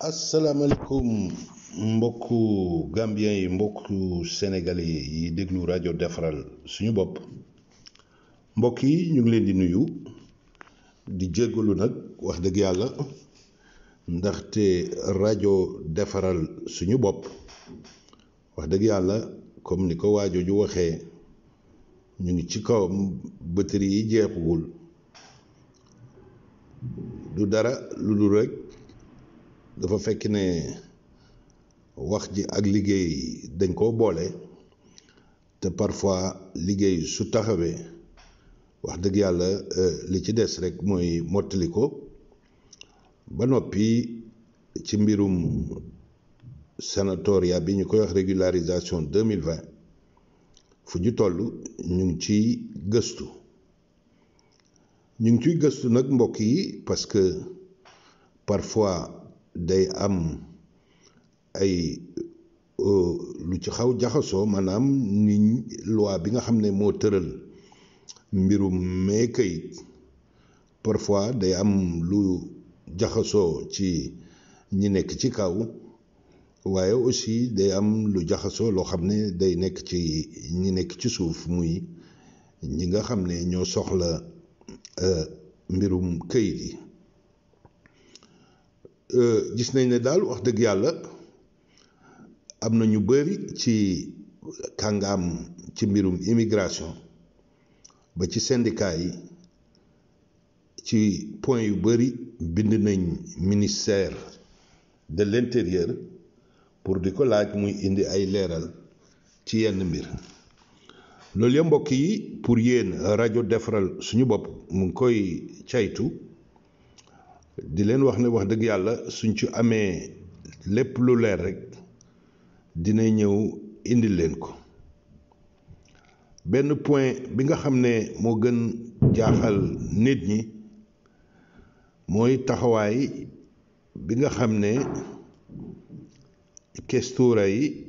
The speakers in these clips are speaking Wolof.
asalaamaaleykum mbokku Gambien yi mbokku Sénégalais yi déglu rajo defaral suñu bopp mbokk yi ñu ngi leen di nuyu di jéggalu nag wax dëgg yàlla ndaxte rajo defaral suñu bopp wax dëgg yàlla comme ni ko waajooju waxee ñu ngi ci kawam batterie yi jeexugul du dara lu dul rek dafa fekk ne wax ji ak liggéey dañ koo boole te parfois liggéey su taxawee wax dëgg yàlla li ci des rek mooy mottali ko ba noppi ci mbirum sanatoria bi ñu koy wax régularisation 2020 fu ñu toll ñu ngi ciy gëstu nag mbokk yi parce que parfois day am ay lu ci xaw jaxasoo maanaam ni loi bi nga xam ne moo tëral mbirum mee kayit parfois day am lu jaxasoo ci ñi nekk ci kaw waaye aussi day am lu jaxasoo loo xam ne day nekk ci ñi nekk ci suuf muy ñi nga xam ne ñoo soxla mbirum kayit yi gis nañ ne daal wax dëgg yàlla am na ñu bëri ci kàngaam ci mbirum immigration ba ci syndicat yi ci point yu bëri bind nañ ministère de l'intérieur pour di ko laaj muy indi ay leeral ci yenn mbir loolu ya mbokk yi pour yéen rajo defaral suñu bopp mu ngi koy caytu di leen wax ne wax dëgg yàlla suñ ci amee lépp lu leer rek dina ñëw indi leen ko benn point bi nga xam ne moo gën jaaxal nit ñi mooy taxawaay bi nga xam ne questura yi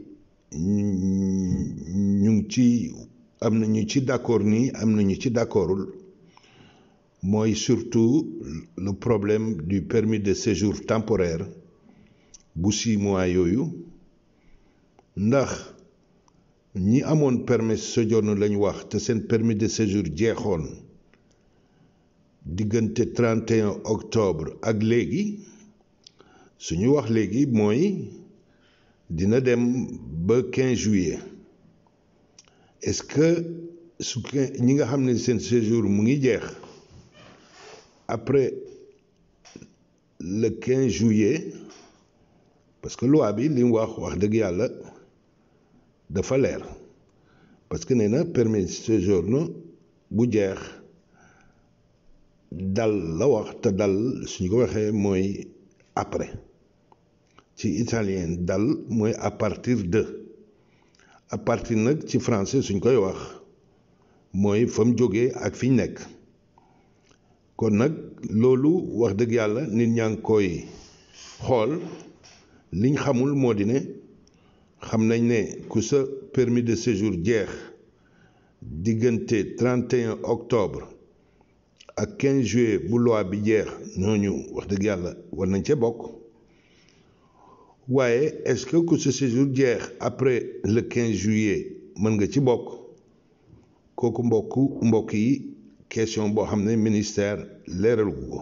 ñu ngi ci am na ñu ci d'accord nii am na ñu ci d'accordul mooy surtout le problème du permis de séjour temporaire bu 6 mois yooyu ndax ñi amoon permis sojourne lañ wax te seen permis de séjour jeexoon diggante 31 octobre ak léegi suñu wax léegi mooy dina dem ba 15 juillet est-ce que su ñi nga xam ne seen séjour mu ngi jeex après le 15 juillet parce que loi bi li mu wax dëgg yàlla dafa leer parce que nee na permis de séjour bu jeex dal la wax te dal suñu ko waxee mooy après ci italien dal mooy à partir nag ci français suñ koy wax mooy fa mu jógee ak fi ñu nekk kon nag loolu wax dëgg yàlla nit ñaa ngi koy xool liñ xamul moo di ne xam nañ ne ku sa permis de séjour jeex diggante 31 octobre ak 15 juillet bu loi bi jeex ñooñu wax dëgg yàlla war nañ cee bokk waaye est-ce que ku sa séjour jeex après le 15 juillet mën nga ci bokk kooku mbokk yi question boo xam ne ministère leeralu ko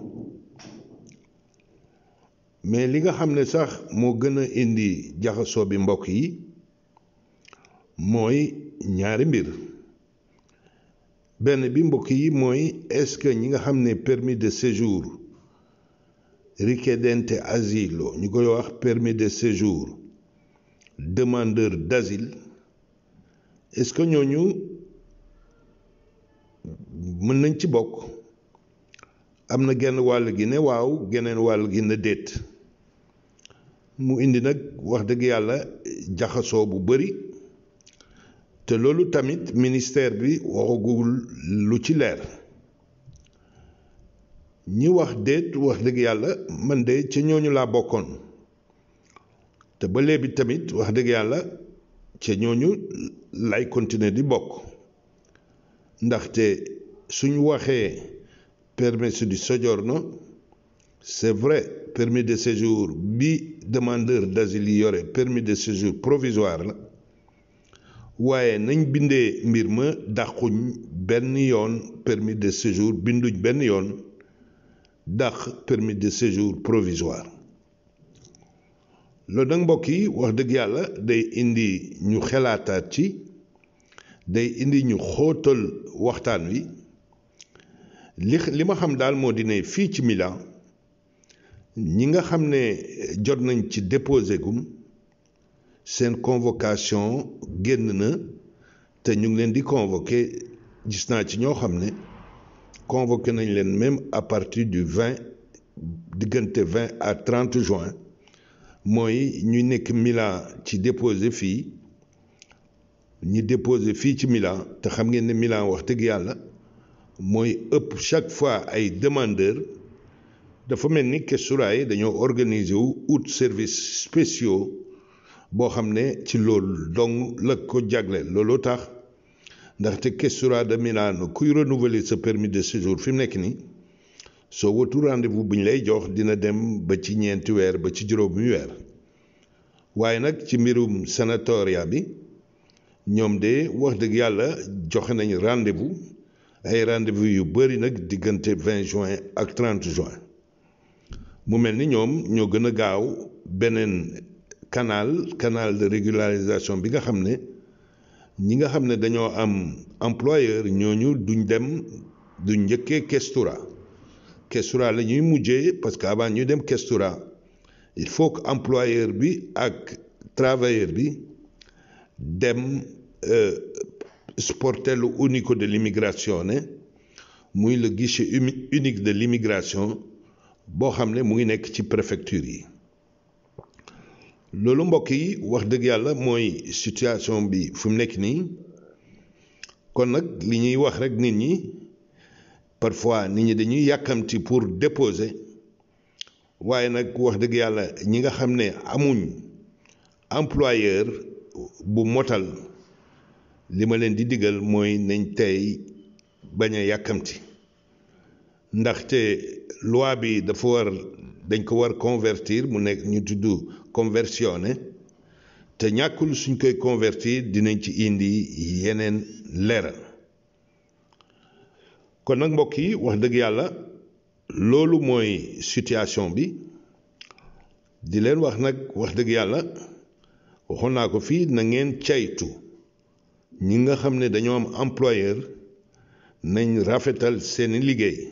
mais li nga xam ne sax moo gën a indi jaxasoo bi mbokk yi mooy ñaari mbir benn bi mbokk yi mooy est-ce que ñi nga xam ne permis de séjour richiedente asilo ñu koy wax permis de séjour demandeur d'asile est-ce que ñooñu mën nañ ci bokk am na genn wàll gi ne waaw geneen wàll gi ne déet mu indi nag wax dëgg yàlla jaxasoo bu bari te loolu tamit ministère bi waxagul lu ci leer ñi wax déet wax dëgg yàlla man de ca ñooñu laa bokkoon te ba léegi tamit wax dëgg yàlla ca ñooñu lay continuer di bokk ndaxte suñu waxee permesso di soggiorno c'est vrai permis de séjour bi demandeur d'asile yi yore permis de séjour provisoire la waaye nañ bindee mbir ma dàquñ benn yoon permis de séjour binduñ benn yoon dàq permis de séjour provisoire loolu nag mbokk yi wax dëgg yàlla day indi ñu xelaataat ci day indi ñu xóotal waxtaan wi li ma xam daal moo di ne fii ci Milan ñi nga xam ne jot nañ ci déposé gum seen convocation génn na te ñu ngi leen di convoqué gis naa ci ñoo xam ne convoqué nañ leen même à partir du 20 diggante 20 à 30 juin mooy ñu nekk Milan ci déposé fii ñi déposé fii ci Milan te xam ngeen ne Milan wax dëgg yàlla mooy ëpp chaque fois ay demandeurs dafa mel ni Questura yi dañoo organiser wu out service spéciaux boo xam ne ci loolu donc la ko jagle looloo tax ndaxte Questura de Milano kuy renouveler sa permis de séjour fi mu nekk nii soo watu rendez-vous bu ñu lay jox dina dem ba ci ñeenti weer ba ci juróomi weer waaye nag ci mbirum sanatoria bi ñoom de wax dëgg yàlla joxe nañ rendez-vous ay rendez-vous yu bëri nag diggante 20 juin ak 30 juin mu mel ni ñoom ñoo gën a gaaw beneen canal de régularisation bi nga xam ne ñi nga xam ne dañoo am employeur ñooñu duñ njëkkee Questura la ñuy mujjee parce que avant ñuy dem Questura il faut que employeur bi ak travailleur bi dem sportello unico de l'immigrazione muy le guichet unique de l'immigration boo xam ne mu ngi nekk ci préfecture yi loolu mbokk yi wax dëgg yàlla mooy situation bi fu mu nekk nii kon nag li ñuy wax rek nit ñi parfois nit ñi dañuy yàkkamti pour déposer waaye nag wax dëgg yàlla ñi nga xam ne amuñ employeur bu motal li ma leen di digal mooy nañ tey bañ a yàkkamti ndaxte loi bi dañ ko war convertir mu nekk ñu tudd conversione te ñàkkul suñ koy convertir dinañ ci indi yeneen leeral kon nag mbokk yi wax dëgg yàlla loolu mooy situation bi di leen wax nag wax dëgg yàlla waxoon naa ko fii na ngeen caytu ñi nga xam ne dañoo am employeur nañ rafetal seeni liggéey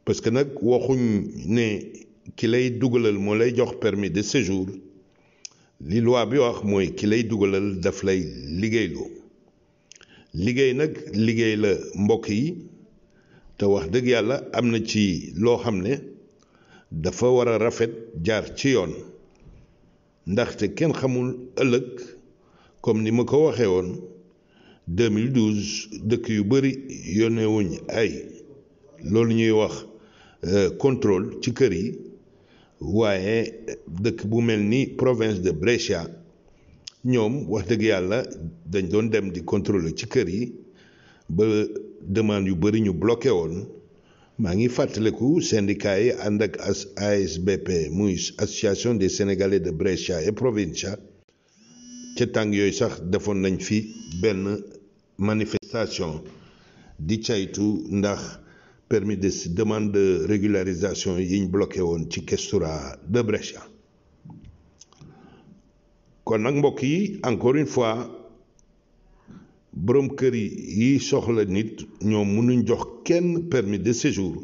parce que nag waxuñ ne ki lay dugalal moo lay jox permis de séjour li loi bi wax mooy ki lay dugalal daf lay liggéeyloo liggéey nag liggéey la mbokk yi te wax dëgg yàlla am na ci loo xam ne dafa war a rafet jaar ci yoon ndaxte kenn xamul ëllëg comme ni ma ko waxee woon 2012 dëkk yu bëri yónnee wuñ ay loolu ñuy wax contrôle ci kër yi waaye dëkk bu mel ni province de Brescia ñoom wax dëgg yàlla dañ doon dem di contrôler ci kër yi ba demande yu bëri ñu bloqué woon maa ngi fàttaliku syndicat yi ànd ak ASBP muy association des Sénégalais de Brescia et Provincia ca tàng yooyu sax defoon nañ fi benn manifestation di caytu ndax permis de demande de régularisation yiñ bloqué woon ci Questura de Brescia kon nag mbokk yi encore une fois borom kër yi soxla nit ñoom mënuñ jox kenn permis de séjour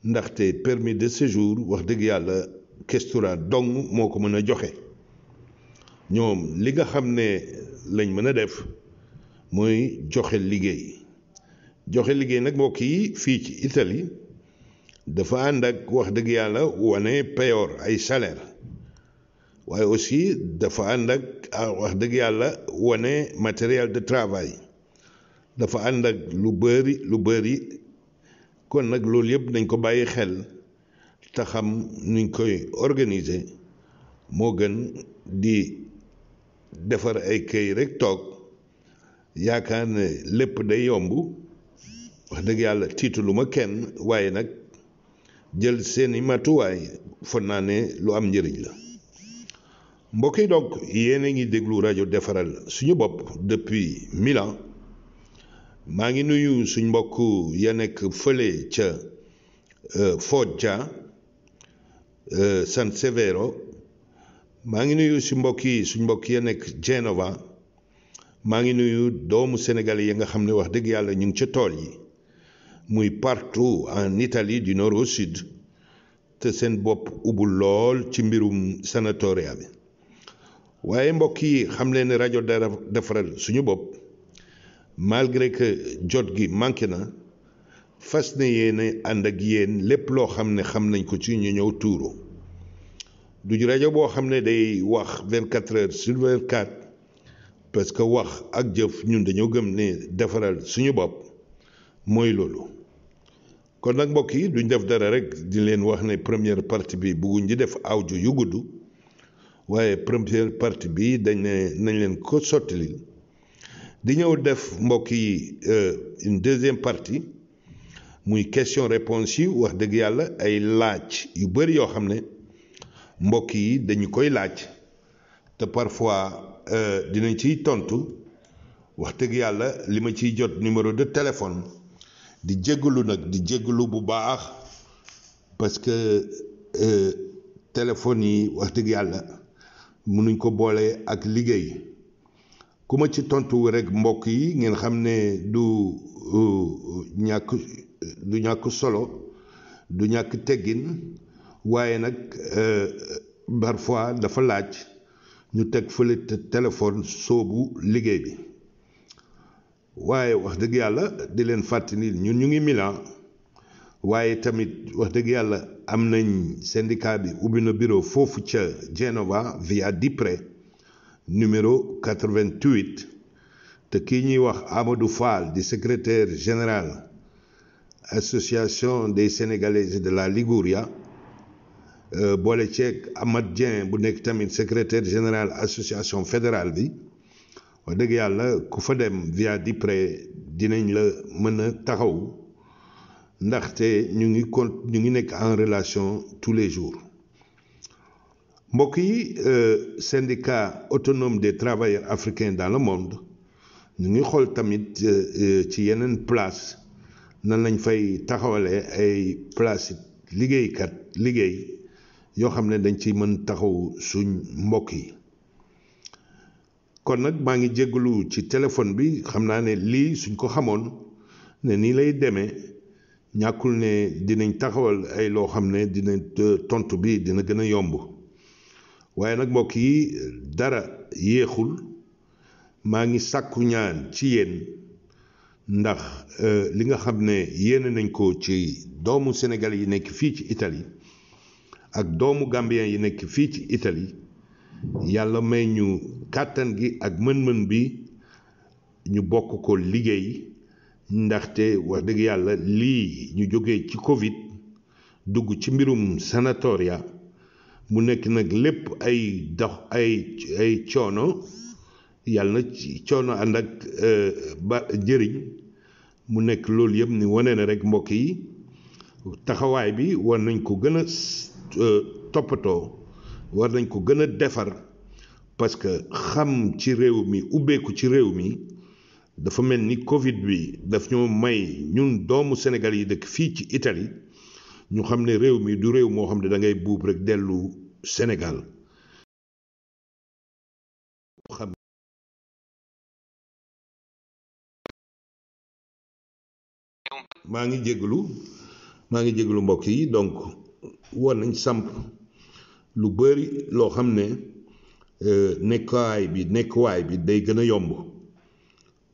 ndaxte permis de séjour wax dëgg yàlla Questura dong moo ko mën a joxe ñoom li nga xam ne lañ mën a def mooy joxe liggéey nag mbokk yi fii ci Italie dafa ànd ak wax dëgg yàlla wane payoor ay salaire waaye aussi dafa ànd ak wax dëgg yàlla wane matériel de travail dafa ànd ak lu bëri kon nag loolu yëpp nañ ko bàyyi xel te xam nuñ koy organiser moo gën di defar ay këy rek toog yaakaar ne lépp day yomb wax dëgg yàlla tiitulu ma kenn waaye nag jël seeni matuwaay foog naa ne lu am njëriñ la. mbokk yi donc yéen a ngi déglu rajo defaral suñu bopp depuis Milan. maa ngi nuyu suñ mbokk ya nekk fële ca Foggia San Severo. maa ngi nuyu suñ mbokk ya nekk Genova. maa ngi nuyu doomu Sénégal yi nga xam ne wax dëgg yàlla ñu ngi ca tool yi muy partout en Italie du nord au sud te seen bopp ubul lool ci mbirum sanatoria bi. waaye mbokk yi xam leen ne rajo defaral suñu bopp malgré que jot gi manqué na fas ne yéen ànd ak yéen lépp loo xam ne xam nañ ko ci ñu ñëw tuuru. du rajo boo xam ne day wax 24 heures sur 24 parce que wax ak jëf ñun dañoo gëm ne defaral suñu bopp mooy loolu. kon nag mbokk yi duñ def dara rek di leen wax ne première partie bi bëgguñ di def audio yu gudd waaye première partie bi dañ ne nañ leen ko sottilil di ñëw def mbokk yi une deuxième partie muy question réponse yi wax dëgg yàlla ay laaj yu bëri yoo xam ne mbokk yi dañu koy laaj te parfois dinañ ciy tontu wax dëgg yàlla li ma ciy jot numéro de téléphone di jéggalu nag di jéggalu bu baax parce que téléphone yi wax dëgg yàlla mënuñ ko boole ak liggéey ku ma ci tontu rek mbokk yi ngeen xam ne du ñàkk solo du ñàkk teggin waaye nag parfois dafa laaj ñu teg fële téléphone soobu liggéey bi. waaye wax dëgg yàlla di leen fàttali ñun ñu ngi Milan waaye tamit wax dëgg yàlla am nañ syndicat bi ubbi na bureau foofu ca Genova via Dipre numéro 88 te kii ñuy wax Amadou Fall di secrétaire général association des Sénégalais de la Liguria boole ceeg Amad Dieng bu nekk tamit secrétaire général association fédérale bi. wax dëgg yàlla ku fa dem via Dipre dinañ la mën a taxaw ndaxte ñu ngi nekk en relation tous les jours. mbokk yi syndicat autonome des travailleurs africains dans le monde ñu ngi xool tamit ci yeneen place nan lañ fay taxawalee ay place liggéey yoo xam ne dañ ci mën taxaw suñ mbokk yi. kon nag maa ngi jéggalu ci téléphone bi xam naa ne lii suñ ko xamoon ne nii lay demee ñàkkul ne dinañ taxawal ay loo xam ne dina tontu bi dina gën a yomb waaye nag mbokk yi dara yéexul maa ngi sàkku ñaan ci yéen ndax li nga xam ne yéene nañ ko ci doomu Sénégal yi nekk fii ci Italie ak doomu Gambien yi nekk fii ci Italie yàlla may ñu kàttan gi ak mën-mën bi ñu bokk ko liggéey ndaxte wax dëgg yàlla lii ñu jógee ci Covid dugg ci mbirum sanatoria mu nekk nag lépp ay coono yàlla na ci coono ànd ak ba njëriñ mu nekk loolu yëpp ni wane na rek mbokk yi taxawaay bi war nañ ko gën a toppatoo war nañ ko gën a defar parce que xam ci réew mi ubbeeku ci réew mi dafa mel ni Covid bi daf ñoo may ñun doomu Sénégal yi dëkk fii ci Italie ñu xam ne réew mi du réew moo xam ne da ngay buub rek dellu Sénégal. maa ngi jégalu mbokk yi donc war nañ samp lu bëri loo xam ne nekkuwaay bi day gën a yomb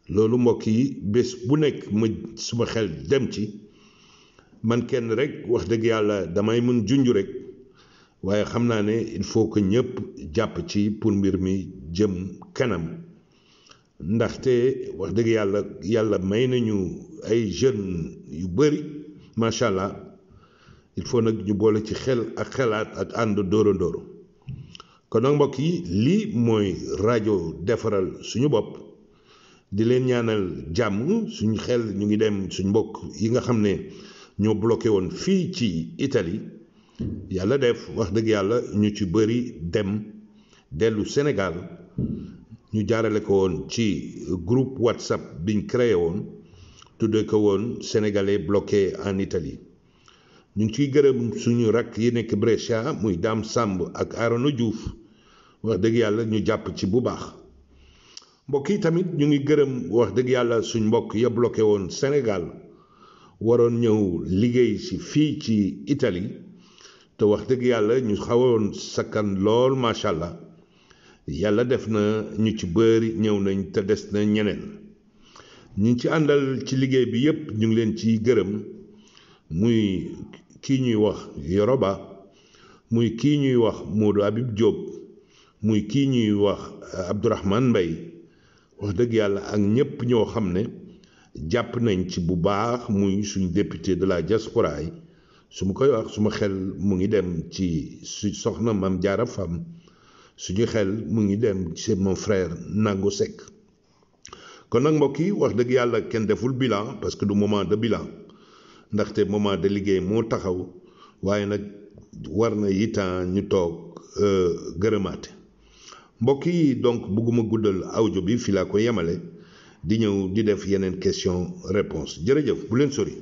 loolu mbokk yi bés bu nekk ma suma xel dem ci man kenn rek wax dëgg yàlla damay mën junj rek waaye xam naa ne il faut que ñëpp jàpp ci pour mbir mi jëm kanam ndaxte wax dëgg yàlla may nañu ay jeunes yu bëri macha allah il faut nag ñu boole ci xel ak xelaat ak ànd dóorandóoro kon nag mbokk yi lii mooy rajo defaral suñu bopp di leen ñaanal jàmm suñu xel ñu ngi dem suñ mbokk yi nga xam ne ñoo bloqué woon fii ci Italie yàlla def wax dëgg yàlla ñu ci bëri dem dellu Sénégal ñu jaarale ko woon ci groupe WhatsApp biñ créé woon tuddee ko woon sénégalais bloqué en Italie ñu ngi ciy gërëm suñu rakk yi nekk Brescia muy Dame Samb ak Arona Diouf wax dëgg yàlla ñu jàpp ci bu baax mbokk yi tamit ñu ngi gërëm wax dëgg yàlla suñ mbokk ya bloqué woon Sénégal waroon ñëw liggéey si fii ci Italie te wax dëgg yàlla ñu xawoon sakkan lool macha allah yàlla def na ñu ci bëri ñëw nañ te des na ñeneen ñu ci àndal ci liggéey bi yépp ñu ngi leen ciy gërëm muy kii ñuy wax Yoroba muy kii ñuy wax Modou Habib Diop muy kii ñuy wax Abdourahmane Mbaye wax dëgg yàlla ak ñépp ñoo xam ne jàpp nañ ci bu baax muy suñ député de la diaspora yi su ma koy wax suma xel mu ngi dem ci su soxna Mame Diarra Fam suñu xel mu ngi dem ci mon frère Nango Seck kon nag mbokk yi wax dëgg yàlla kenn deful bilan parce que du moment de bilan ndaxte moment de liggéey moo taxaw waaye nag war na yitaan ñu toog gërëmaate mbokk yi donc bëgguma guddal audio bi fi laa ko yemale di ñëw di def yeneen question réponse jërëjëf bu leen sori